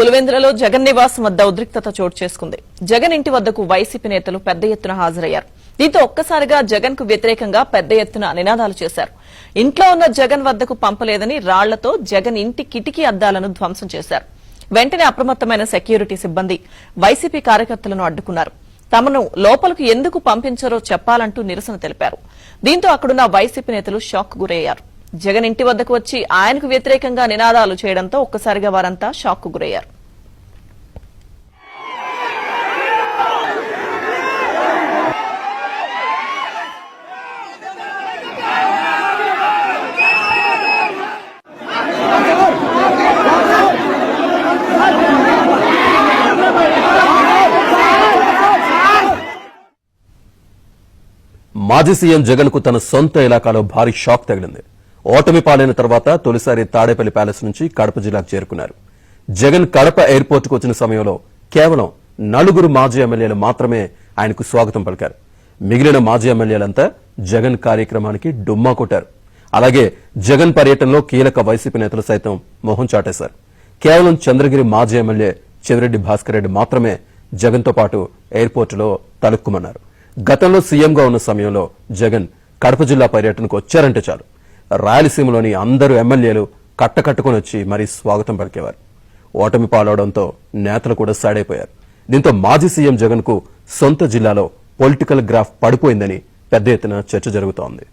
పులివెందులలో జగన్ నివాసం వద్ద ఉద్రిక్తత చోటు చేసుకుంది. జగన్ ఇంటి వద్దకు వైసీపీ నేతలు పెద్ద ఎత్తున హాజరయ్యారు. దీంతో ఒక్కసారిగా జగన్ కు వ్యతిరేకంగా పెద్ద ఎత్తున నినాదాలు చేశారు. ఇంట్లో ఉన్న జగన్ వద్దకు పంపలేదని రాళ్లతో జగన్ ఇంటి కిటికీ అద్దాలను ధ్వంసం చేశారు. వెంటనే అప్రమత్తమైన సెక్యూరిటీ సిబ్బంది వైసీపీ కార్యకర్తలను అడ్డుకున్నారు. తమను లోపలకు ఎందుకు పంపించారో చెప్పాలంటూ నిరసన తెలిపారు. దీంతో అక్కడున్న వైసీపీ నేతలు షాక్ గురయ్యారు. జగన్ ఇంటి వద్దకు వచ్చి ఆయనకు వ్యతిరేకంగా నినాదాలు చేయడంతో ఒక్కసారిగా వారంతా షాక్ గురయ్యారు. మాజీ సీఎం జగన్ కు తన సొంత ఇలాకాలో భారీ షాక్ తగిలింది. ఓటమి పాలైన తర్వాత తొలిసారి తాడేపల్లి ప్యాలెస్ నుంచి కడప జిల్లాకు చేరుకున్నారు. జగన్ కడప ఎయిర్పోర్ట్ కు వచ్చిన సమయంలో కేవలం 4 మాజీ ఎమ్మెల్యేలు మాత్రమే ఆయనకు స్వాగతం పలికారు. మిగిలిన మాజీ ఎమ్మెల్యేలంతా జగన్ కార్యక్రమానికి డుమ్మా కొట్టారు. అలాగే జగన్ పర్యటనలో కీలక వైసీపీ నేతలు సైతం మొహం చాటేశారు. కేవలం చంద్రగిరి మాజీ ఎమ్మెల్యే చెవిరెడ్డి భాస్కర్ రెడ్డి మాత్రమే జగన్ తో పాటు ఎయిర్పోర్టులో తలుక్కుమన్నారు. గతంలో సీఎంగా ఉన్న సమయంలో జగన్ కడప జిల్లా పర్యటనకు వచ్చారంటే చాలు రాయలసీమలోని అందరూ ఎమ్మెల్యేలు కట్టకట్టుకుని వచ్చి మరీ స్వాగతం పలికేవారు. ఓటమి పాలవడంతో నేతలు కూడా సాడైపోయారు. దీంతో మాజీ సీఎం జగన్ కు సొంత జిల్లాలో పొలిటికల్ గ్రాఫ్ పడిపోయిందని పెద్ద ఎత్తున చర్చ జరుగుతోంది.